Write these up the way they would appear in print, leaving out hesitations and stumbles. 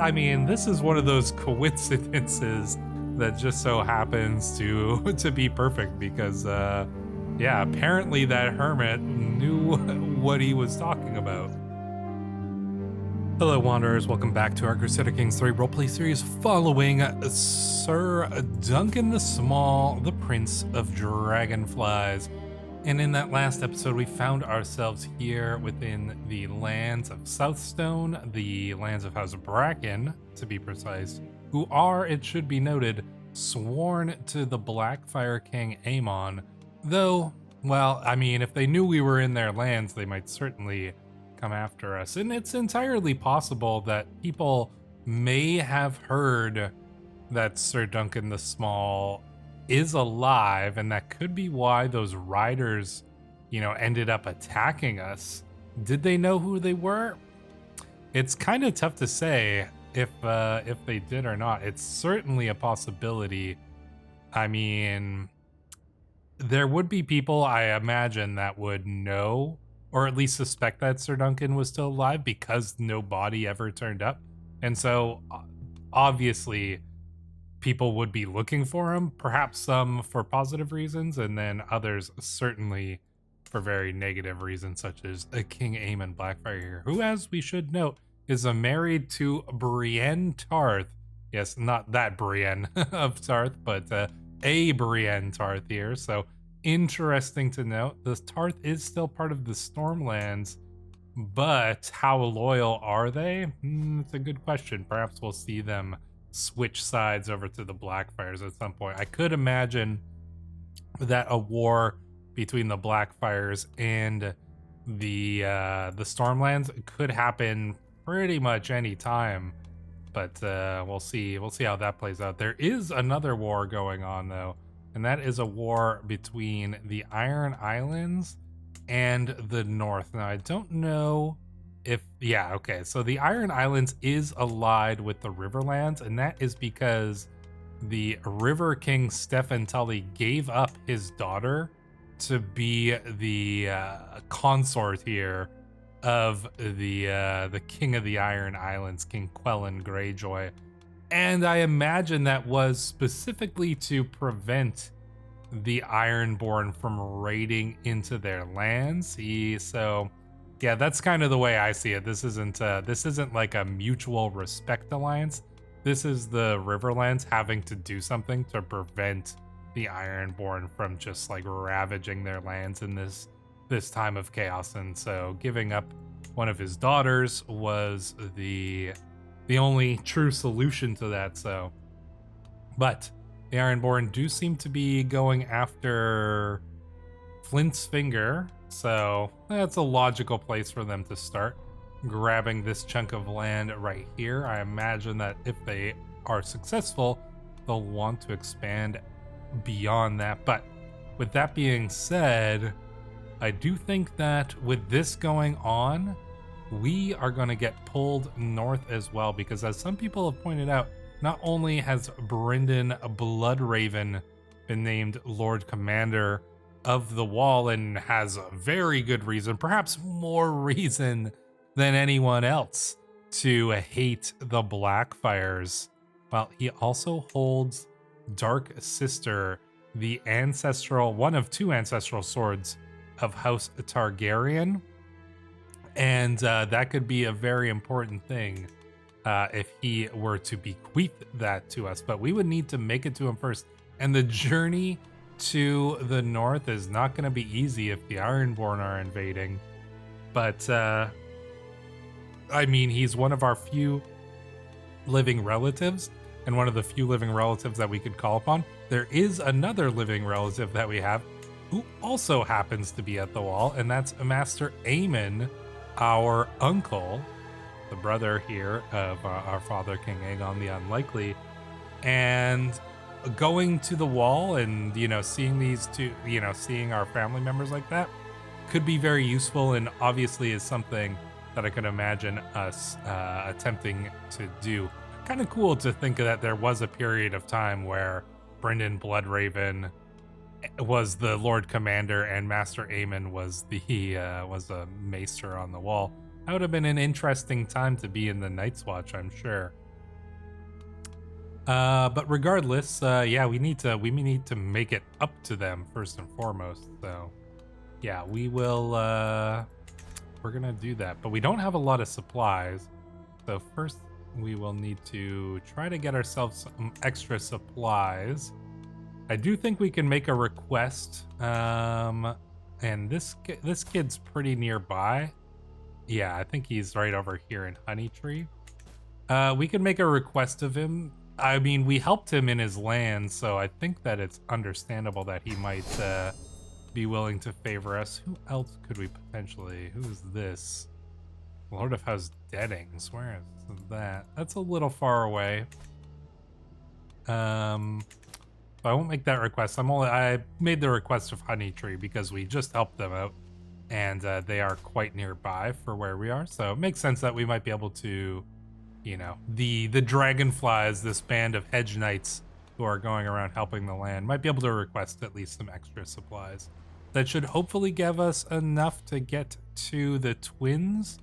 I mean, this is one of those coincidences that just so happens to to be perfect because yeah, apparently that hermit knew what he was talking about. Hello, Wanderers. Welcome back to our Crusader Kings 3 roleplay series following Sir Duncan the Small, the Prince of Dragonflies. And in that last episode, we found ourselves here within the lands of Southstone, the lands of House Bracken, to be precise, who are, it should be noted, sworn to the Blackfire King Aemon. Though, well, I mean, if they knew we were in their lands, they might certainly come after us. And it's entirely possible that people may have heard that Sir Duncan the Small is alive, and that could be why those riders, ended up attacking us. Did they know who they were? It's kind of tough to say if they did or not. It's certainly a possibility. I mean, there would be people, I imagine, that would know or at least suspect that Sir Duncan was still alive because no body ever turned up. And so obviously people would be looking for him, perhaps some for positive reasons, and then others certainly for very negative reasons, such as King Aemon Blackfire here, who, as we should note, is married to Brienne Tarth. Yes, not that Brienne of Tarth, but a Brienne Tarth here. So interesting to note, this Tarth is still part of the Stormlands, but how loyal are they? It's a good question. Perhaps we'll see them switch sides over to the Blackfires at some point. I could imagine that a war between the Blackfires and the Stormlands could happen pretty much any time, but we'll see how that plays out. There is another war going on though, and that is a war between the Iron Islands and the North. Now, I don't know if, yeah, okay, so the Iron Islands is allied with the Riverlands, and that is because the River King Stefan Tully gave up his daughter to be the consort here of the King of the Iron Islands, King Quellan Greyjoy. And I imagine that was specifically to prevent the Ironborn from raiding into their lands. So yeah, that's kind of the way I see it. This isn't like a mutual respect alliance. This is the Riverlands having to do something to prevent the Ironborn from just like ravaging their lands in this time of chaos. And so giving up one of his daughters was the only true solution to that. So, but the Ironborn do seem to be going after Flint's Finger, so that's a logical place for them to start, grabbing this chunk of land right here. I imagine that if they are successful, they'll want to expand beyond that. But with that being said, I do think that with this going on, we are going to get pulled north as well, because as some people have pointed out, not only has Brynden Bloodraven been named Lord Commander of the Wall and has a very good reason, perhaps more reason than anyone else, to hate the Blackfires. Well, he also holds Dark Sister, the one of two ancestral swords of House Targaryen. And that could be a very important thing if he were to bequeath that to us. But we would need to make it to him first. And the journey to the north is not going to be easy if the Ironborn are invading. But, I mean, he's one of our few living relatives, and one of the few living relatives that we could call upon. There is another living relative that we have who also happens to be at the wall, and that's Master Aemon, our uncle, the brother here of our father, King Aegon the Unlikely. And going to the wall and, seeing these two, seeing our family members like that could be very useful, and obviously is something that I could imagine us attempting to do. Kind of cool to think that there was a period of time where Brynden Bloodraven was the Lord Commander and Master Aemon was a maester on the wall. That would have been an interesting time to be in the Night's Watch, I'm sure. But regardless, yeah, we need to make it up to them first and foremost. So, yeah, we're gonna do that. But we don't have a lot of supplies. So first, we will need to try to get ourselves some extra supplies. I do think we can make a request. And this kid's pretty nearby. Yeah, I think he's right over here in Honey Tree. We can make a request of him. I mean, we helped him in his land, so I think that it's understandable that he might be willing to favor us. Who else could we potentially? Who's this? Lord of House Deadings. Where is that? That's a little far away. I won't make that request. I made the request of Honey Tree because we just helped them out, and they are quite nearby for where we are. So it makes sense that we might be able to, you know, the dragonflies, this band of hedge knights who are going around helping the land, might be able to request at least some extra supplies. That should hopefully give us enough to get to the twins,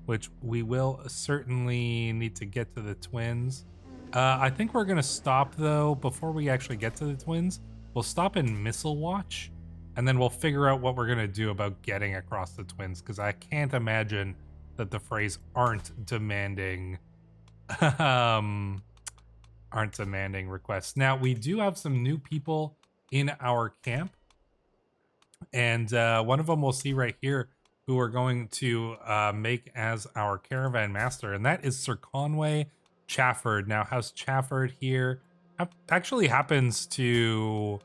which we will certainly need to get to the twins. I think we're gonna stop though, before we actually get to the twins. We'll stop in Missile Watch, and then we'll figure out what we're gonna do about getting across the twins, because I can't imagine that the Freys aren't demanding requests. Now, we do have some new people in our camp, and one of them we'll see right here, who we're going to make as our caravan master, and that is Sir Conway Chafford. Now, House Chafford here actually happens to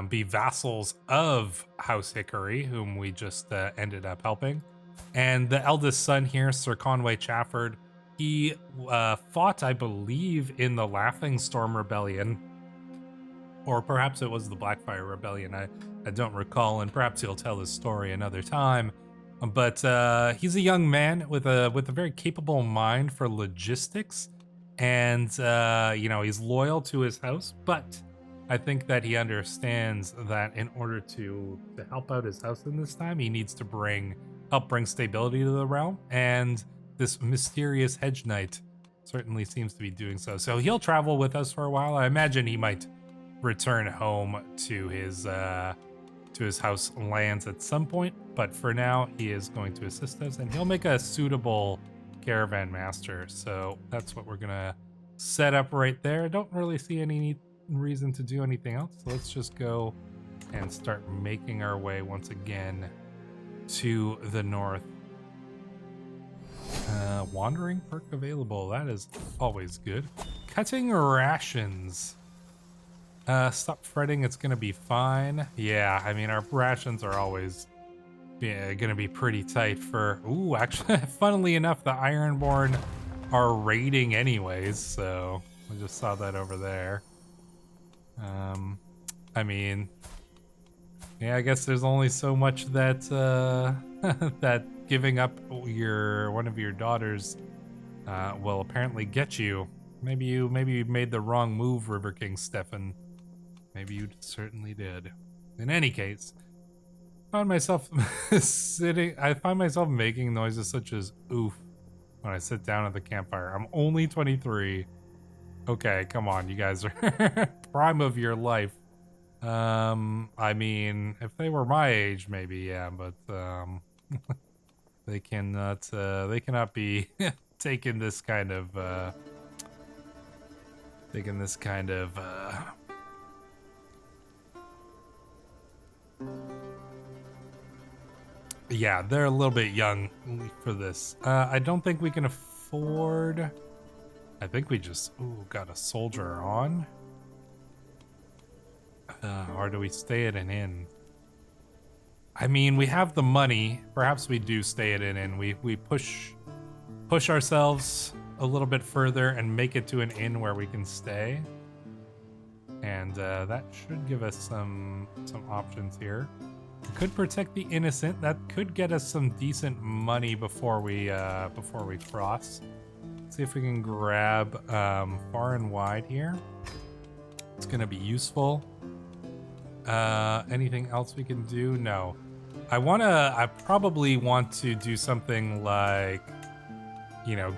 be vassals of House Hickory, whom we just ended up helping. And the eldest son here, Sir Conway Chafford, he fought, I believe, in the Laughing Storm Rebellion, or perhaps it was the Blackfire Rebellion. I don't recall, and perhaps he'll tell his story another time. But he's a young man with a very capable mind for logistics, and you know, he's loyal to his house. But I think that he understands that in order to help out his house in this time, he needs to help bring stability to the realm, and this mysterious hedge knight certainly seems to be doing so. So he'll travel with us for a while. I imagine he might return home to his house lands at some point, but for now he is going to assist us, and he'll make a suitable caravan master. So that's what we're gonna set up right there. I don't really see any reason to do anything else, so let's just go and start making our way once again to the north. Wandering perk available. That is always good. Cutting rations. Stop fretting, it's gonna be fine. Yeah, I mean, our rations are always gonna be pretty tight for... Ooh, actually, funnily enough, the Ironborn are raiding anyways, so I just saw that over there. I mean, yeah, I guess there's only so much that that giving up one of your daughters will apparently get you. Maybe you made the wrong move, River King Stefan. Maybe you certainly did. In any case, I find myself making noises such as oof when I sit down at the campfire. I'm only 23. Okay, come on, you guys are prime of your life. I mean, if they were my age, maybe, yeah, but they cannot be taking this kind of yeah, they're a little bit young for this. I don't think we can afford... I think we just got a soldier on. Or do we stay at an inn? I mean, we have the money. Perhaps we do stay at an inn. We push ourselves a little bit further and make it to an inn where we can stay. And that should give us some options here. We could protect the innocent. That could get us some decent money before we cross. Let's see if we can grab far and wide here. It's gonna be useful. Anything else we can do? No. I probably want to do something like you know,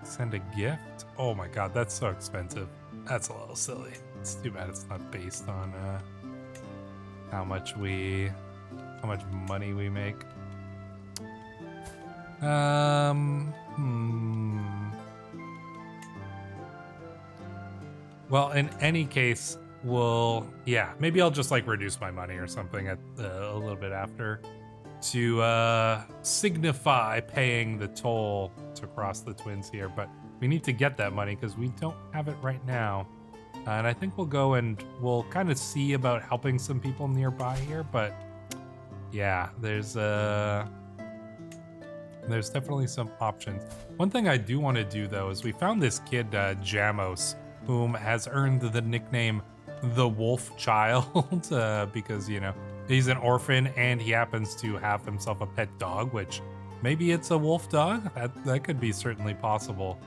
send a gift. Oh my god, that's so expensive. That's a little silly. It's too bad it's not based on how much money we make. Well, in any case, maybe I'll just like reduce my money or something at a little bit after to signify paying the toll to cross the twins here. But we need to get that money because we don't have it right now. And I think we'll go and we'll kind of see about helping some people nearby here. But yeah, there's definitely some options. One thing I do want to do though is we found this kid Jamos, whom has earned the nickname the Wolf Child because, you know, he's an orphan and he happens to have himself a pet dog, which maybe it's a wolf dog. That could be certainly possible.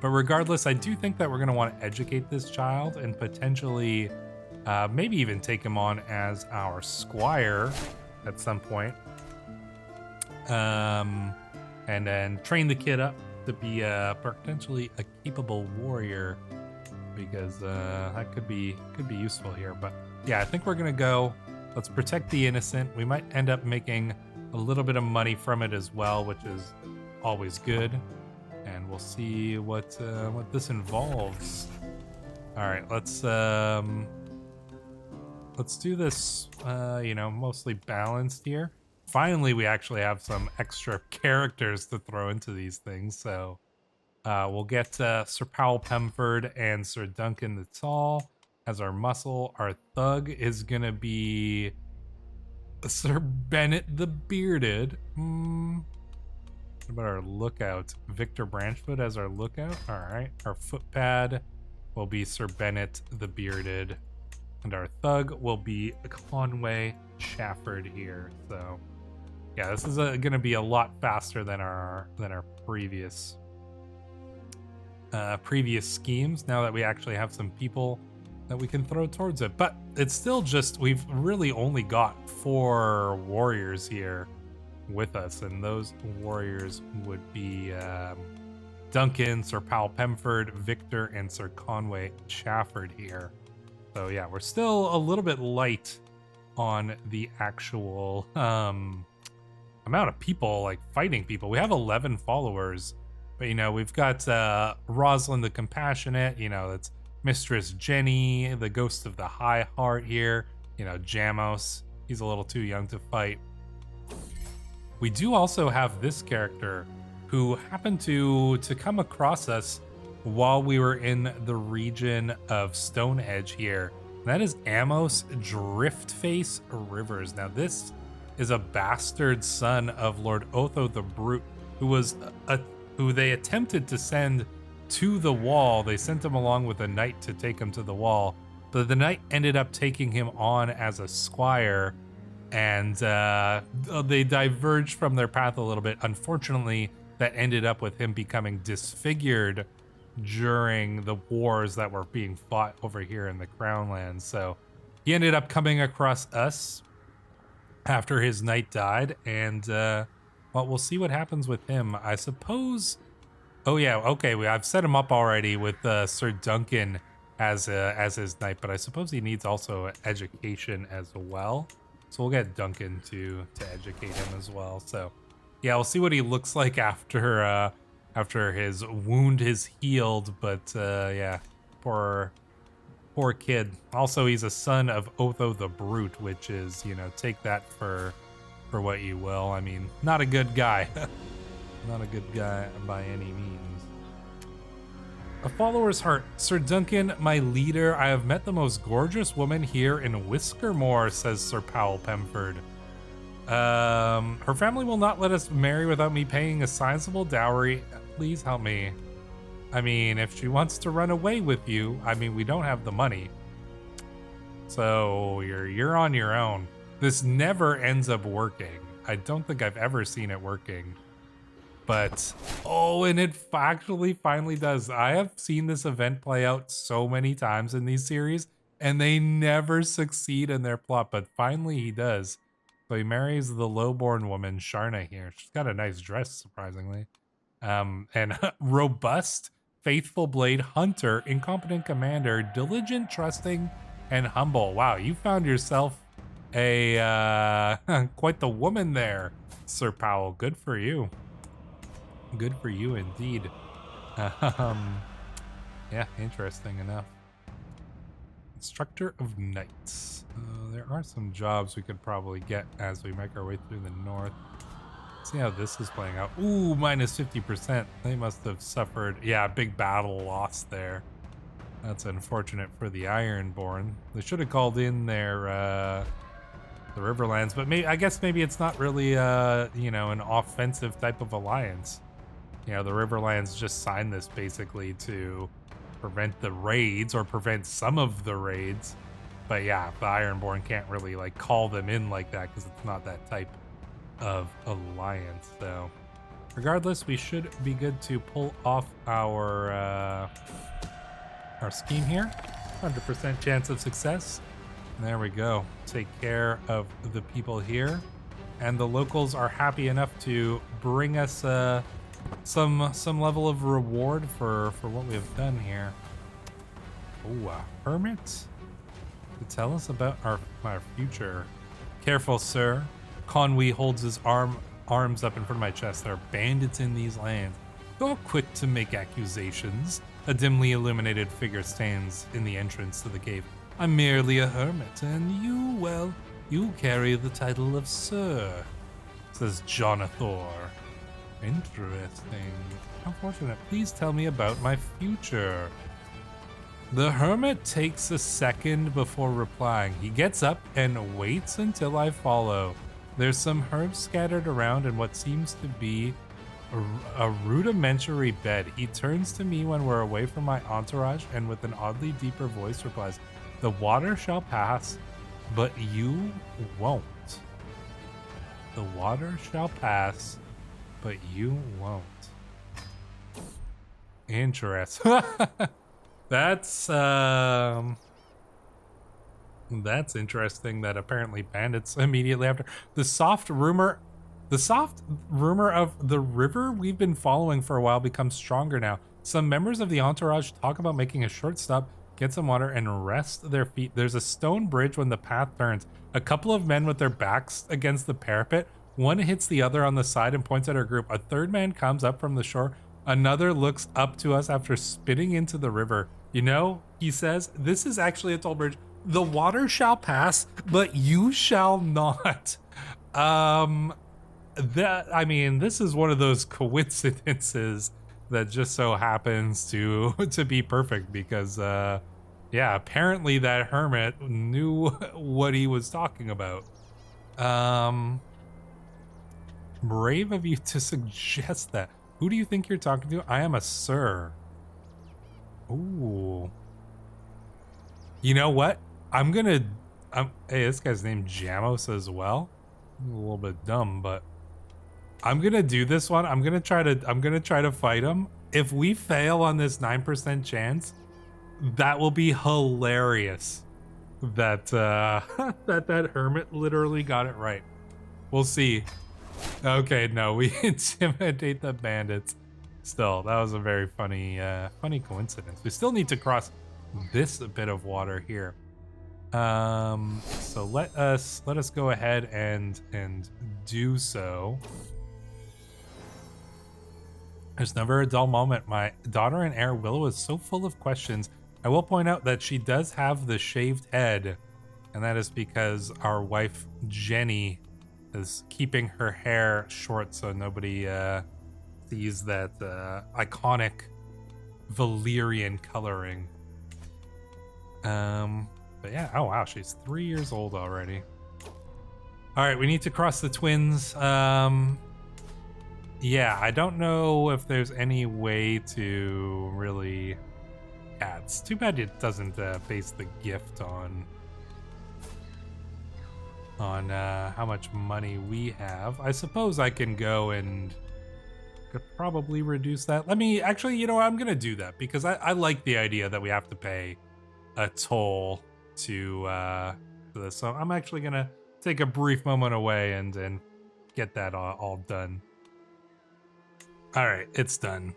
But regardless, I do think that we're going to want to educate this child and potentially maybe even take him on as our squire at some point. And then train the kid up to be potentially a capable warrior, because that could be useful here. But yeah, I think we're gonna go. Let's protect the innocent. We might end up making a little bit of money from it as well, which is always good. And we'll see what this involves. All right, let's do this. You know, mostly balanced here. Finally, we actually have some extra characters to throw into these things. So we'll get Sir Powell Pemford and Sir Duncan the Tall as our muscle. Our thug is going to be Sir Bennett the Bearded. What about our lookout? Victor Branchfoot as our lookout. All right. Our footpad will be Sir Bennett the Bearded. And our thug will be Conway Shafford here. So yeah, this is going to be a lot faster than our previous schemes, now that we actually have some people that we can throw towards it. But it's still just, we've really only got 4 warriors here with us, and those warriors would be Duncan, Sir Powell Pemford, Victor, and Sir Conway Shafford here. So yeah, we're still a little bit light on the actual amount of people, like fighting people. We have 11 followers, but you know, we've got Rosalind the Compassionate, you know, that's Mistress Jenny, the Ghost of the High Heart here, you know, Jamos, he's a little too young to fight. We do also have this character who happened to come across us while we were in the region of Stonehenge here. And that is Amos Driftface Rivers. Now this is a bastard son of Lord Otho the Brute, who they attempted to send to the wall. They sent him along with a knight to take him to the wall, but the knight ended up taking him on as a squire, and they diverged from their path a little bit. Unfortunately, that ended up with him becoming disfigured during the wars that were being fought over here in the Crown Lands. So he ended up coming across us after his knight died, and well, we'll see what happens with him, I suppose. Oh yeah, okay, I've set him up already with Sir Duncan as his knight, but I suppose he needs also education as well. So we'll get Duncan to educate him as well. So yeah, we'll see what he looks like after his wound is healed. But yeah, poor kid. Also, he's a son of Otho the Brute, which is, you know, take that for what you will. I mean, not a good guy. Not a good guy by any means. A follower's heart. Sir Duncan, my leader, I have met the most gorgeous woman here in Whiskermore, says Sir Powell Pemford. Her family will not let us marry without me paying a sizable dowry. Please help me. I mean, if she wants to run away with you, I mean, we don't have the money. So you're on your own. This never ends up working. I don't think I've ever seen it working. But, oh, and it actually finally does. I have seen this event play out so many times in these series, and they never succeed in their plot, but finally he does. So he marries the lowborn woman, Sharna, here. She's got a nice dress, surprisingly. And robust, faithful blade hunter, incompetent commander, diligent, trusting, and humble. Wow, you found yourself a quite the woman there, Sir Powell. Good for you. Good for you indeed. Yeah, interesting enough. Instructor of Knights. There are some jobs we could probably get as we make our way through the north. See how this is playing out. Ooh, minus 50%. They must have suffered. Yeah, big battle loss there. That's unfortunate for the Ironborn. They should have called in their the Riverlands, but maybe I guess maybe it's not really you know, an offensive type of alliance. You know, the Riverlands just signed this basically to prevent the raids or prevent some of the raids. But yeah, the Ironborn can't really like call them in like that because it's not that type of alliance. So regardless, we should be good to pull off our scheme here. 100% chance of success. And there we go. Take care of the people here, and the locals are happy enough to bring us some level of reward for what we have done here. Oh, a hermit to tell us about our future. Careful, sir. Conway holds his arms up in front of my chest. There are bandits in these lands. You're quick to make accusations. A dimly illuminated figure stands in the entrance to the cave. I'm merely a hermit, and you, well, you carry the title of Sir, says Jonathor. Interesting. How fortunate. Please tell me about my future. The hermit takes a second before replying. He gets up and waits until I follow. There's some herbs scattered around and what seems to be a rudimentary bed. He turns to me when we're away from my entourage and with an oddly deeper voice replies, "The water shall pass, but you won't. The water shall pass, but you won't." Interesting. That's interesting that apparently bandits immediately after the soft rumor of the river we've been following for a while becomes stronger now. Some members of the entourage talk about making a short stop, get some water, and rest their feet. There's a stone bridge when the path turns. A couple of men with their backs against the parapet. One hits the other on the side and points at our group. A third man comes up from the shore. Another looks up to us after spitting into the river. You know, he says, this is actually a toll bridge. The water shall pass, but you shall not. I mean, this is one of those coincidences that just so happens to be perfect because, yeah, apparently that hermit knew what he was talking about. Brave of you to suggest that. Who do you think you're talking to? I am a sir. Ooh. You know what? Hey, this guy's named Jamos as well. A little bit dumb, but I'm gonna do this one. I'm gonna try to fight him. If we fail on this 9% chance, that will be hilarious. That that hermit literally got it right. We'll see. Okay, no, we intimidate the bandits. Still, that was a very funny coincidence. We still need to cross this bit of water here. So let us go ahead and do so. There's never a dull moment. My daughter and heir Willow is so full of questions. I will point out that she does have the shaved head, and that is because our wife Jenny is keeping her hair short so nobody sees that iconic Valyrian coloring. But yeah, oh wow, she's 3 years old already. All right, we need to cross the twins. Yeah, I don't know if there's any way to really... Yeah, it's too bad it doesn't base the gift on how much money we have. I suppose I can go and could probably reduce that. Let me, actually, you know, I'm gonna do that because I like the idea that we have to pay a toll to this. So I'm actually gonna take a brief moment away and get that all done. All right, it's done.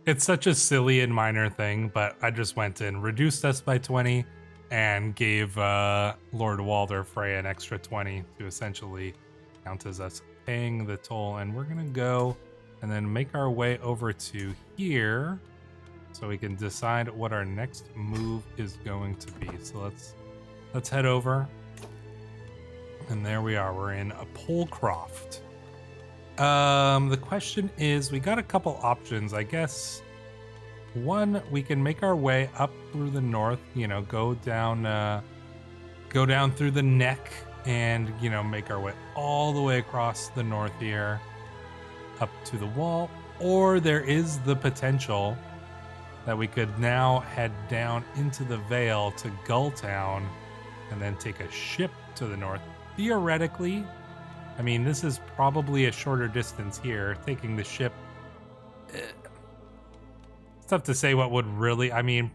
It's such a silly and minor thing, but I just went in, reduced us by 20, and gave Lord Walder Frey an extra 20 to essentially count as us paying the toll. And we're gonna go and then make our way over to here so we can decide what our next move is going to be. So let's head over. And there we are. We're in a Polcroft. The question is, we got a couple options, I guess. One, we can make our way up through the north, you know, go down through the neck and, you know, make our way all the way across the north here up to the wall. Or there is the potential that we could now head down into the Vale to Gulltown and then take a ship to the north. Theoretically, I mean, this is probably a shorter distance here. Taking the ship, it's tough to say what would really, I mean,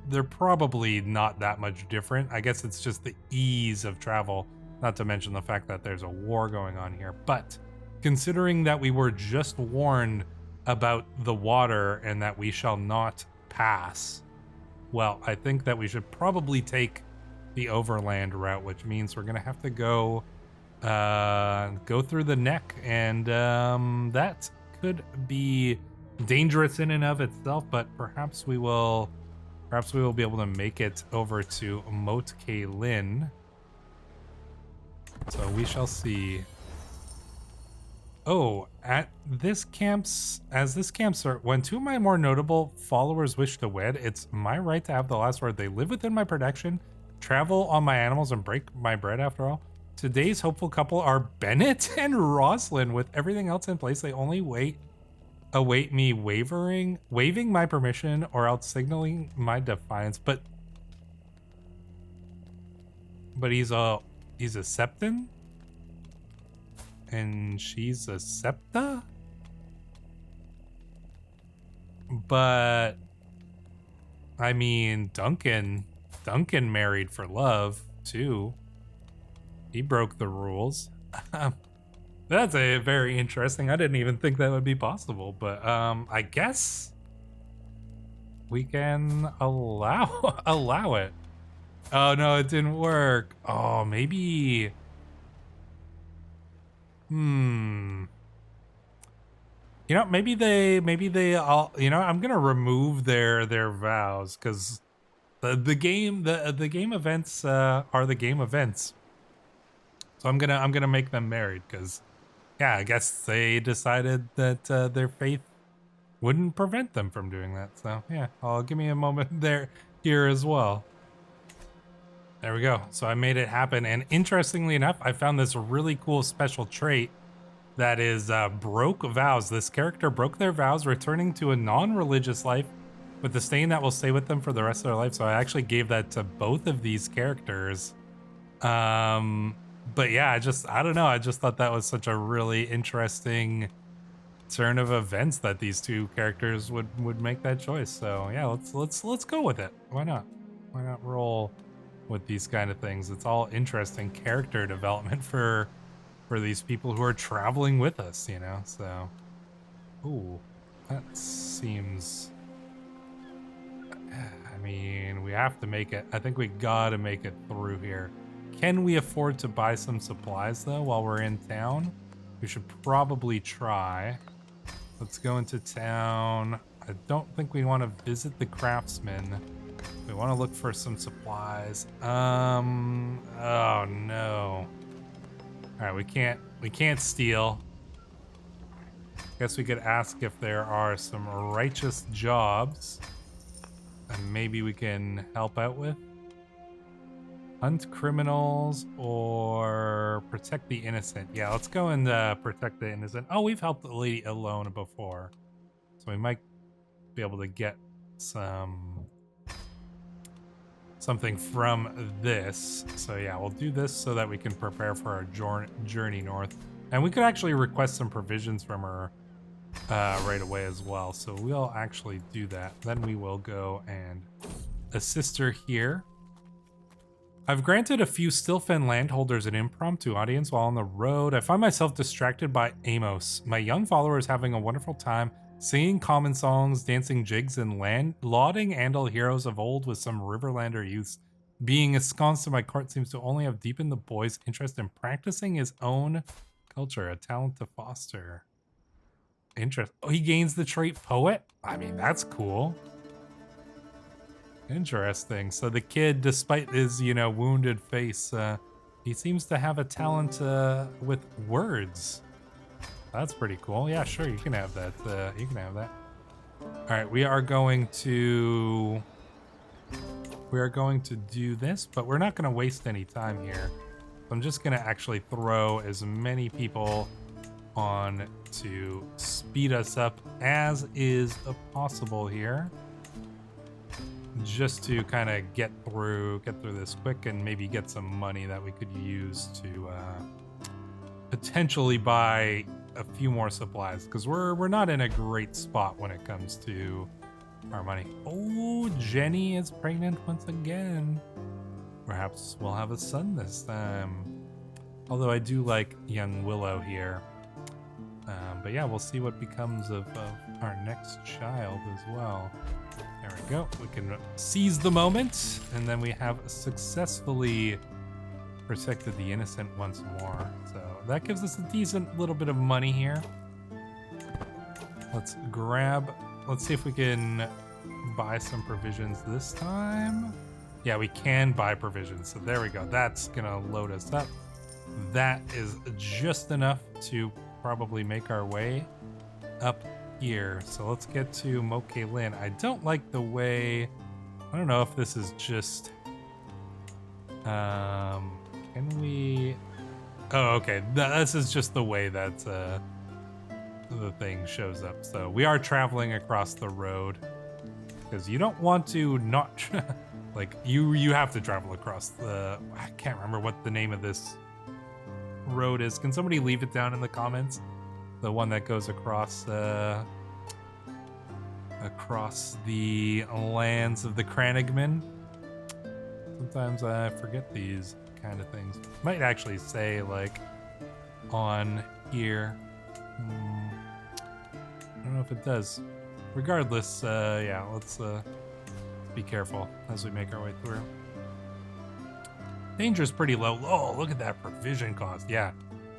they're probably not that much different. I guess it's just the ease of travel, not to mention the fact that there's a war going on here. But considering that we were just warned about the water and that we shall not pass, well, I think that we should probably take the overland route, which means we're going to have to go through the neck, and that could be dangerous in and of itself, but perhaps we will be able to make it over to Moat Kaelin. So we shall see. Oh, as this camp's when two of my more notable followers wish to wed, it's my right to have the last word. They live within my protection, travel on my animals, and break my bread after all. Today's hopeful couple are Bennett and Roslyn. With everything else in place, they only await me waving my permission or else signaling my defiance. But he's a Septon? And she's a Septa? But I mean, Duncan married for love too. He broke the rules. That's a very interesting. I didn't even think that would be possible, but I guess we can allow it. Oh no, it didn't work. Oh, maybe. You know, maybe they all, you know, I'm gonna remove their vows, because the game events are the game events. So I'm gonna make them married, because yeah, I guess they decided that their faith wouldn't prevent them from doing that. So yeah, I'll give me a moment here as well. There we go. So I made it happen, and interestingly enough, I found this really cool special trait that is broke vows. This character broke their vows, returning to a non-religious life with the stain that will stay with them for the rest of their life. So I actually gave that to both of these characters. But yeah, I don't know. I just thought that was such a really interesting turn of events that these two characters would make that choice. So yeah, let's go with it. Why not? Why not roll with these kind of things? It's all interesting character development for these people who are traveling with us, you know. So, ooh, that seems. I mean, we have to make it. I think we gotta make it through here. Can we afford to buy some supplies though while we're in town? We should probably try. Let's go into town. I don't think we want to visit the craftsman. We want to look for some supplies. Oh no. All right, we can't steal. Guess we could ask if there are some righteous jobs and maybe we can help out with. Hunt criminals or protect the innocent. Yeah, let's go and protect the innocent. Oh, we've helped the lady alone before, so we might be able to get something from this. So yeah, we'll do this so that we can prepare for our journey north. And we could actually request some provisions from her right away as well. So we'll actually do that. Then we will go and assist her here. I've granted a few Stillfen landholders an impromptu audience while on the road. I find myself distracted by Amos. My young follower is having a wonderful time, singing common songs, dancing jigs, and lauding Andal heroes of old with some Riverlander youths. Being ensconced in my court seems to only have deepened the boy's interest in practicing his own culture, a talent to foster. Interest. Oh, he gains the trait poet? I mean, that's cool. Interesting. So the kid, despite his, you know, wounded face, he seems to have a talent with words. That's pretty cool. Yeah, sure, you can have that. You can have that. All right, we are going to do this, but we're not going to waste any time here. I'm just going to actually throw as many people on to speed us up as is possible here. Just to kind of get through this quick and maybe get some money that we could use to potentially buy a few more supplies, because we're not in a great spot when it comes to our money. Oh, Jenny is pregnant once again. Perhaps we'll have a son this time. Although I do like young Willow here. But yeah, we'll see what becomes of our next child as well. There we go. We can seize the moment, and then we have successfully protected the innocent once more. So that gives us a decent little bit of money here. Let's see if we can buy some provisions this time. Yeah, we can buy provisions. So there we go. That's gonna load us up. That is just enough to probably make our way up here. So let's get to Moke-Lin. I don't like the way, I don't know if this is just, can we, oh, okay. This is just the way that the thing shows up. So we are traveling across the road because you don't want to not, like you have to travel across the, I can't remember what the name of this road is. Can somebody leave it down in the comments? The one that goes across across the lands of the Kranigman. Sometimes I forget these kind of things. Might actually say like on here. I don't know if it does. Regardless, yeah, let's be careful as we make our way through. Danger's pretty low. Oh, look at that provision cost. Yeah,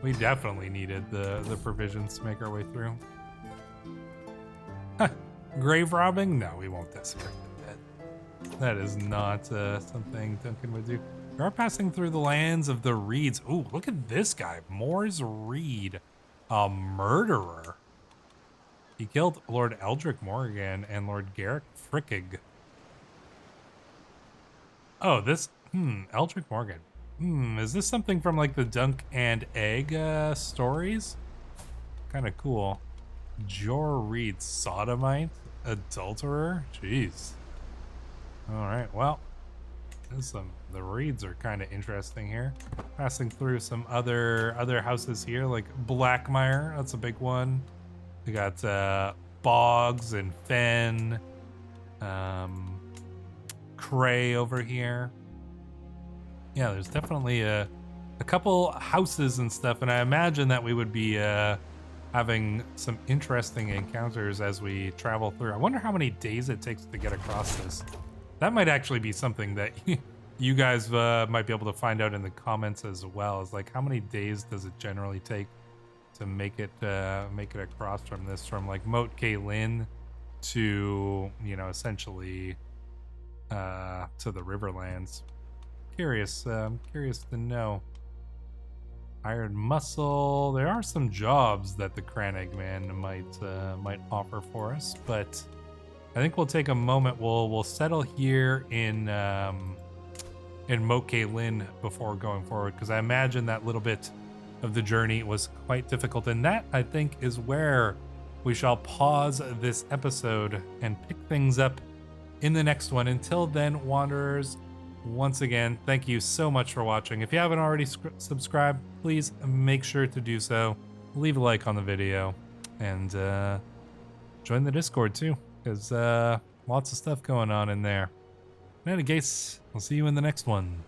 we definitely needed the provisions to make our way through. Grave robbing? No, we won't desecrate the dead. That is not something Duncan would do. We are passing through the lands of the Reeds. Ooh, look at this guy. Moore's Reed. A murderer. He killed Lord Eldrick Morgan and Lord Garrick Frickig. Oh, this... Eldrick Morgan. Is this something from like the Dunk and Egg stories? Kind of cool. Jor Reed, sodomite, adulterer. Jeez. All right, well, the Reeds are kind of interesting here. Passing through some other houses here, like Blackmire. That's a big one. We got Boggs and Fen, Cray over here. Yeah, there's definitely a couple houses and stuff, and I imagine that we would be having some interesting encounters as we travel through. I wonder how many days it takes to get across this. That might actually be something that you guys might be able to find out in the comments as well. Is like, how many days does it generally take to make it across from this, from like Moke-Lin to, you know, essentially to the Riverlands? Curious to know. Iron muscle. There are some jobs that the Kranigman might offer for us, but I think we'll take a moment. We'll settle here in Moke-Lin before going forward, because I imagine that little bit of the journey was quite difficult, and that I think is where we shall pause this episode and pick things up in the next one. Until then, Wanderers, once again, thank you so much for watching. If you haven't already subscribed, please make sure to do so. Leave a like on the video, and join the Discord too, because lots of stuff going on in there. In any case, I'll see you in the next one.